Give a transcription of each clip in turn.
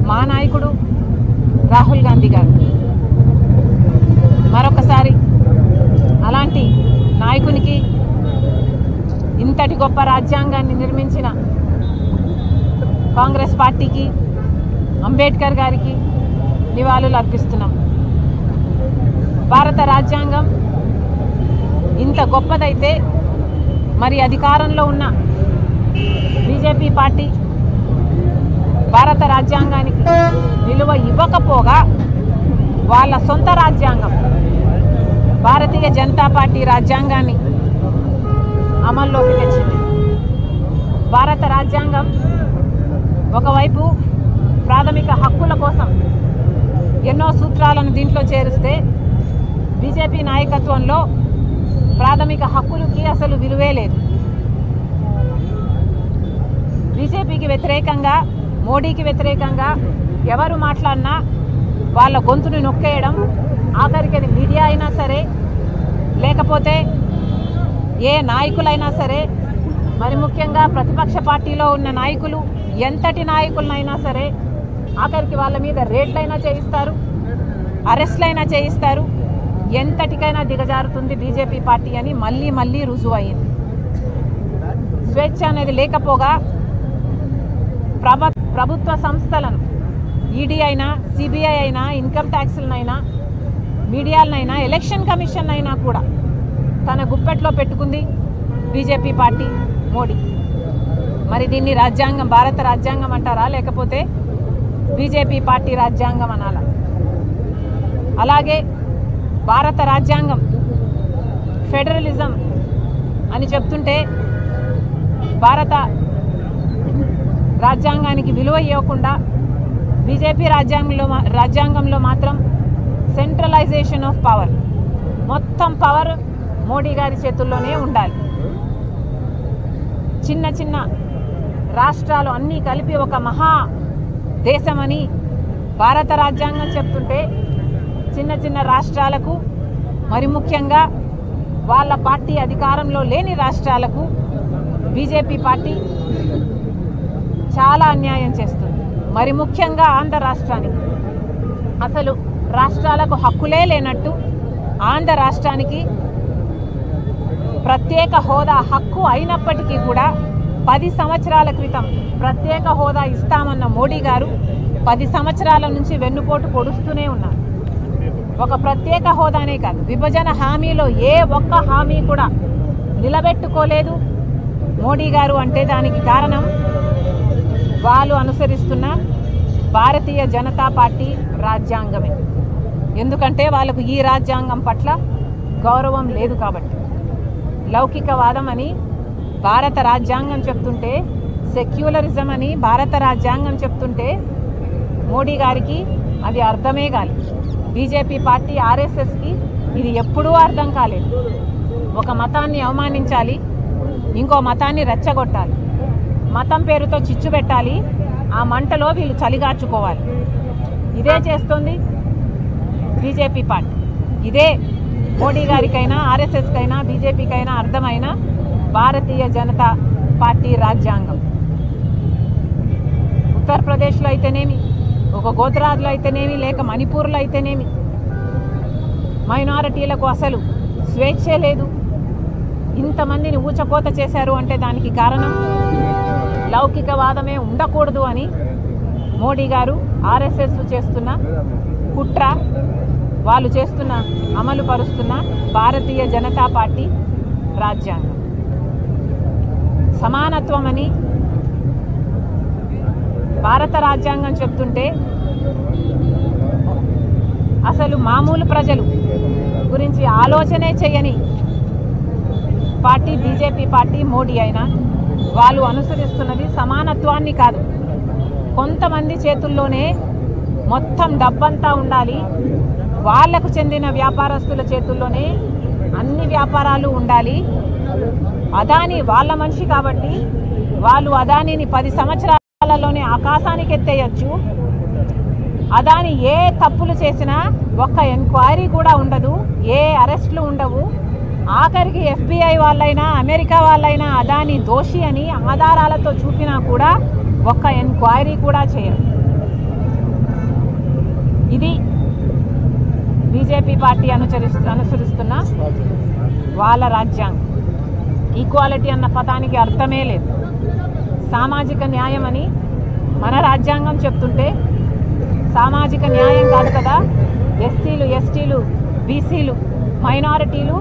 మా నాయకుడు రాహుల్ గాంధీ గారు. మరొకసారి అలాంటి నాయకునికి, ఇంతటి గొప్ప రాజ్యాంగాన్ని నిర్మించిన కాంగ్రెస్ పార్టీకి, అంబేద్కర్ గారికి నివాళులు అర్పిస్తున్నాం. భారత రాజ్యాంగం ఇంత గొప్పదైతే మరి అధికారంలో ఉన్న బీజేపీ పార్టీ భారత రాజ్యాంగానికి విలువ ఇవ్వకపోగా వాళ్ళ సొంత రాజ్యాంగం భారతీయ జనతా పార్టీ రాజ్యాంగాన్ని అమల్లోకి తెచ్చింది. భారత రాజ్యాంగం ఒకవైపు ప్రాథమిక హక్కుల కోసం ఎన్నో సూత్రాలను దీంట్లో చేరిస్తే, బీజేపీ నాయకత్వంలో ప్రాథమిక హక్కులకి అసలు విలువే లేదు. బీజేపీకి వ్యతిరేకంగా, మోడీకి వ్యతిరేకంగా ఎవరు మాట్లాడినా వాళ్ళ గొంతును నొక్కేయడం, ఆఖరికి అది మీడియా అయినా సరే, లేకపోతే ఏ నాయకులైనా సరే, మరి ముఖ్యంగా ప్రతిపక్ష పార్టీలో ఉన్న నాయకులు, ఎంతటి నాయకులనైనా సరే ఆఖరికి వాళ్ళ మీద రేట్లైనా చేయిస్తారు, అరెస్ట్లైనా చేయిస్తారు. ఎంతటికైనా దిగజారుతుంది బీజేపీ పార్టీ అని మళ్ళీ మళ్ళీ రుజువు అయింది. స్వేచ్ఛ అనేది లేకపోగా ప్రభుత్వ సంస్థలను, ఈడీ అయినా, సిబిఐ అయినా, ఇన్కమ్ ట్యాక్స్లనైనా, మీడియాలనైనా, ఎలక్షన్ కమిషన్ అయినా కూడా తన గుప్పెట్లో పెట్టుకుంది బీజేపీ పార్టీ, మోడీ. మరి దీన్ని రాజ్యాంగం, భారత రాజ్యాంగం అంటారా, లేకపోతే బీజేపీ పార్టీ రాజ్యాంగం అనాలా? అలాగే భారత రాజ్యాంగం ఫెడరలిజం అని చెప్తుంటే, భారత రాజ్యాంగానికి విలువ ఇవ్వకుండా బీజేపీ రాజ్యాంగంలో మాత్రం సెంట్రలైజేషన్ ఆఫ్ పవర్, మొత్తం పవర్ మోడీ గారి చేతుల్లోనే ఉండాలి. చిన్న చిన్న రాష్ట్రాలు అన్నీ కలిపి ఒక మహా దేశమని భారత రాజ్యాంగం చెప్తుంటే, చిన్న చిన్న రాష్ట్రాలకు, మరి ముఖ్యంగా వాళ్ళ పార్టీ అధికారంలో లేని రాష్ట్రాలకు బీజేపీ పార్టీ చాలా అన్యాయం చేస్తుంది. మరి ముఖ్యంగా ఆంధ్ర రాష్ట్రానికి అసలు రాష్ట్రాలకు హక్కులే లేనట్టు, ఆంధ్ర రాష్ట్రానికి ప్రత్యేక హోదా హక్కు అయినప్పటికీ కూడా 10 సంవత్సరాల క్రితం ప్రత్యేక హోదా ఇస్తామన్న మోడీ గారు 10 సంవత్సరాల నుంచి వెన్నుపోటు పొడుస్తూనే ఉన్నారు. ఒక ప్రత్యేక హోదానే కాదు, విభజన హామీలో ఏ ఒక్క హామీ కూడా నిలబెట్టుకోలేదు మోడీ గారు. అంటే దానికి కారణం వాళ్ళు అనుసరిస్తున్న భారతీయ జనతా పార్టీ రాజ్యాంగమే. ఎందుకంటే వాళ్ళకు ఈ రాజ్యాంగం పట్ల గౌరవం లేదు కాబట్టి. లౌకికవాదం అని భారత రాజ్యాంగం చెప్తుంటే, సెక్యులరిజం అని భారత రాజ్యాంగం చెప్తుంటే మోడీ గారికి అది అర్థమే కాలేదు. బీజేపీ పార్టీ, ఆర్ఎస్ఎస్కి ఇది ఎప్పుడూ అర్థం కాలేదు. ఒక మతాన్ని అవమానించాలి, ఇంకో మతాన్ని రెచ్చగొట్టాలి, మతం పేరుతో చిచ్చు పెట్టాలి, ఆ మంటలో వీళ్ళు చలిగార్చుకోవాలి. ఇదే చేస్తుంది బీజేపీ పార్టీ. ఇదే మోడీ గారికైనా, ఆర్ఎస్ఎస్కైనా, బీజేపీకైనా అర్థమైన భారతీయ జనతా పార్టీ రాజ్యాంగం. ఉత్తరప్రదేశ్లో అయితేనేమి, ఒక గుజరాత్లో అయితేనేమి, లేక మణిపూర్లో అయితేనేమి, మైనారిటీలకు అసలు స్వేచ్ఛే లేదు. ఇంతమందిని ఊచకోత చేశారు అంటే దానికి కారణం లౌకికవాదమే ఉండకూడదు అని మోడీ గారు, ఆర్ఎస్ఎస్ చేస్తున్న కుట్ర, వాళ్ళు చేస్తున్న, అమలు పరుస్తున్న భారతీయ జనతా పార్టీ రాజ్యాంగం. సమానత్వం అని భారత రాజ్యాంగం చెప్తుంటే అసలు మామూలు ప్రజలు గురించి ఆలోచనే చేయని పార్టీ బీజేపీ పార్టీ, మోడీ అయినా వాళ్ళు అనుసరిస్తున్నది సమానత్వాన్ని కాదు, కొంతమంది చేతుల్లోనే మొత్తం డబ్బంతా ఉండాలి, వాళ్లకు చెందిన వ్యాపారస్తుల చేతుల్లోనే అన్ని వ్యాపారాలు ఉండాలి. అదాని వాళ్ళ మనిషి కాబట్టి వాళ్ళు అదానిని 10 సంవత్సరాలలోనే ఆకాశానికి ఎత్తేయచ్చు. అదాని ఏ తప్పులు చేసినా ఒక్క ఎంక్వైరీ కూడా ఉండదు, ఏ అరెస్టులు ఉండవు. ఆఖరికి FBI వాళ్ళైనా, అమెరికా వాళ్ళైనా అదాని దోషి అని ఆధారాలతో చూపినా కూడా ఒక్క ఎంక్వైరీ కూడా చేయరు. బీజేపీ పార్టీ అనుసరిస్తున్న వాళ్ళ రాజ్యాంగం. ఈక్వాలిటీ అన్న పదానికి అర్థమే లేదు. సామాజిక న్యాయం అని మన రాజ్యాంగం చెప్తుంటే సామాజిక న్యాయం కాదు కదా. ఎస్సీలు, ఎస్టీలు, బీసీలు, మైనారిటీలు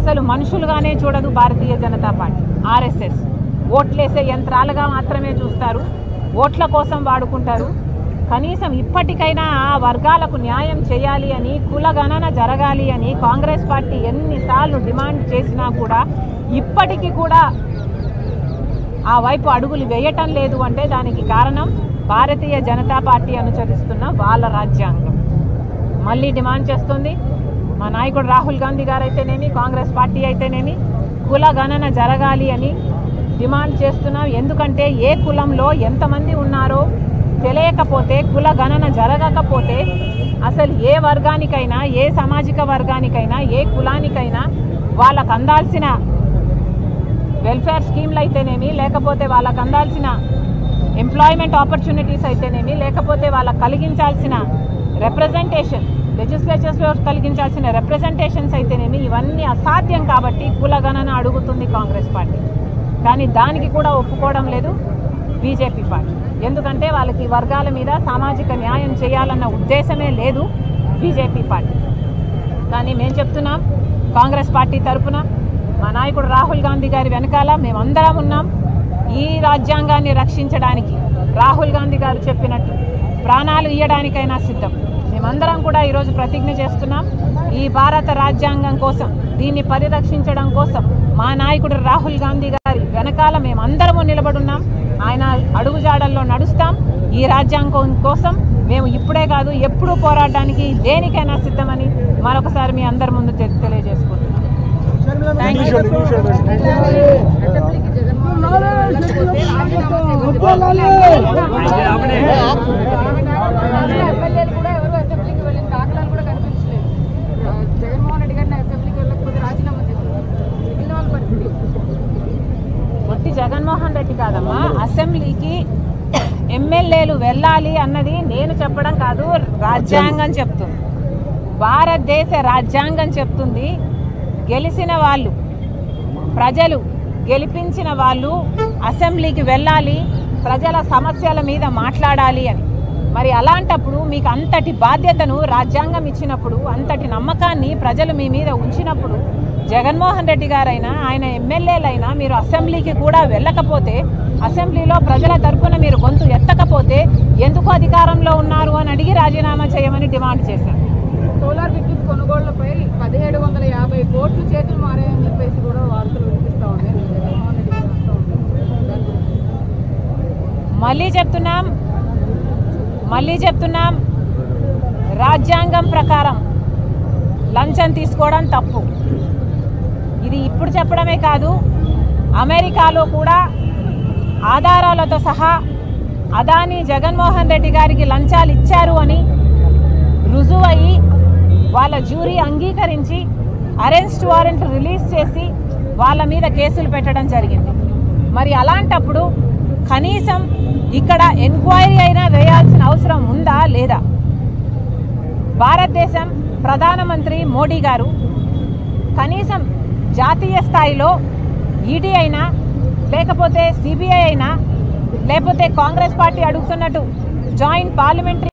అసలు మనుషులుగానే చూడదు భారతీయ జనతా పార్టీ. ఆర్ఎస్ఎస్ ఓట్లేసే యంత్రాలుగా మాత్రమే చూస్తారు, ఓట్ల కోసం వాడుకుంటారు. కనీసం ఇప్పటికైనా ఆ వర్గాలకు న్యాయం చేయాలి అని, కులగణన జరగాలి అని కాంగ్రెస్ పార్టీ ఎన్నిసార్లు డిమాండ్ చేసినా కూడా ఇప్పటికీ కూడా ఆ వైపు అడుగులు వేయటం లేదు. అంటే దానికి కారణం భారతీయ జనతా పార్టీ అనుసరిస్తున్న వాళ్ళ రాజ్యాంగం. మళ్ళీ డిమాండ్ చేస్తుంది మా నాయకుడు రాహుల్ గాంధీ గారు అయితేనేమి, కాంగ్రెస్ పార్టీ అయితేనేమి కులగణన జరగాలి అని డిమాండ్ చేస్తున్నాం. ఎందుకంటే ఏ కులంలో ఎంతమంది ఉన్నారో తెలియకపోతే, కులగణన జరగకపోతే అసలు ఏ వర్గానికైనా, ఏ సామాజిక వర్గానికైనా, ఏ కులానికైనా వాళ్ళకు అందాల్సిన వెల్ఫేర్ స్కీమ్లు అయితేనేమి, లేకపోతే వాళ్ళకు అందాల్సిన ఎంప్లాయ్మెంట్ ఆపర్చునిటీస్ అయితేనేమి, లేకపోతే వాళ్ళకు కలిగించాల్సిన రిప్రజెంటేషన్, లెజిస్లేచర్స్లో కలిగించాల్సిన రిప్రజెంటేషన్స్ అయితేనేమి, ఇవన్నీ అసాధ్యం. కాబట్టి కులగణన అడుగుతుంది కాంగ్రెస్ పార్టీ. కానీ దానికి కూడా ఒప్పుకోవడం లేదు బీజేపీ పార్టీ. ఎందుకంటే వాళ్ళకి వర్గాల మీద సామాజిక న్యాయం చేయాలన్న ఉద్దేశమే లేదు బీజేపీ పార్టీ. కానీ మేము చెప్తున్నాం కాంగ్రెస్ పార్టీ తరఫున మా నాయకుడు రాహుల్ గాంధీ గారి వెనకాల మేమందరం ఉన్నాం. ఈ రాజ్యాంగాన్ని రక్షించడానికి రాహుల్ గాంధీ గారు చెప్పినట్టు ప్రాణాలు ఇయ్యడానికైనా సిద్ధం. మేమందరం కూడా ఈరోజు ప్రతిజ్ఞ చేస్తున్నాం. ఈ భారత రాజ్యాంగం కోసం, దీన్ని పరిరక్షించడం కోసం మా నాయకుడు రాహుల్ గాంధీ గారి వెనకాల మేమందరము నిలబడున్నాం. ఆయన అడుగుజాడల్లో నడుస్తాం. ఈ రాజ్యాంగం కోసం మేము ఇప్పుడే కాదు ఎప్పుడూ పోరాడడానికి దేనికైనా సిద్ధమని మరొకసారి మీ అందరి ముందు తెలియజేసుకుంటున్నాం. ఒట్టి జగన్మోహన్ రెడ్డి కాదమ్మా, అసెంబ్లీకి ఎమ్మెల్యేలు వెళ్ళాలి అన్నది నేను చెప్పడం కాదు, రాజ్యాంగం చెప్తుంది. భారతదేశ రాజ్యాంగం చెప్తుంది. గెలిచిన వాళ్ళు, ప్రజలు గెలిపించిన వాళ్ళు అసెంబ్లీకి వెళ్ళాలి, ప్రజల సమస్యల మీద మాట్లాడాలి అని. మరి అలాంటప్పుడు మీకు అంతటి బాధ్యతను రాజ్యాంగం ఇచ్చినప్పుడు, అంతటి నమ్మకాన్ని ప్రజలు మీ మీద ఉంచినప్పుడు, జగన్మోహన్ రెడ్డి గారైనా ఆయన ఎమ్మెల్యేలైనా మీరు అసెంబ్లీకి కూడా వెళ్ళకపోతే, అసెంబ్లీలో ప్రజల తరఫున మీరు గొంతు ఎత్తకపోతే ఎందుకు అధికారంలో ఉన్నారు అని అడిగి రాజీనామా చేయమని డిమాండ్ చేశారు. సోలార్ విద్యుత్ కొనుగోళ్లపై 1750 కోట్లు చేతులు మారాయని చెప్పేసి కూడా వార్తలు వినిపిస్తా ఉన్నాయి. మళ్ళీ చెప్తున్నాం రాజ్యాంగం ప్రకారం లంచం తీసుకోవడం తప్పు. ఇది ఇప్పుడు చెప్పడమే కాదు, అమెరికాలో కూడా ఆధారాలతో సహా అదానీ జగన్మోహన్ రెడ్డి గారికి లంచాలు ఇచ్చారు అని రుజువయ్యి వాళ్ళ జ్యూరీ అంగీకరించి అరెస్ట్ వారెంట్ రిలీజ్ చేసి వాళ్ళ మీద కేసులు పెట్టడం జరిగింది. మరి అలాంటప్పుడు కనీసం ఇక్కడ ఎంక్వైరీ అయినా వేయాల్సిన అవసరం ఉందా లేదా? భారతదేశం ప్రధానమంత్రి మోడీ గారు కనీసం జాతీయ స్థాయిలో ఈడీ అయినా, లేకపోతే సిబిఐ అయినా, లేకపోతే కాంగ్రెస్ పార్టీ అడుగుతున్నట్టు జాయింట్ పార్లమెంటరీ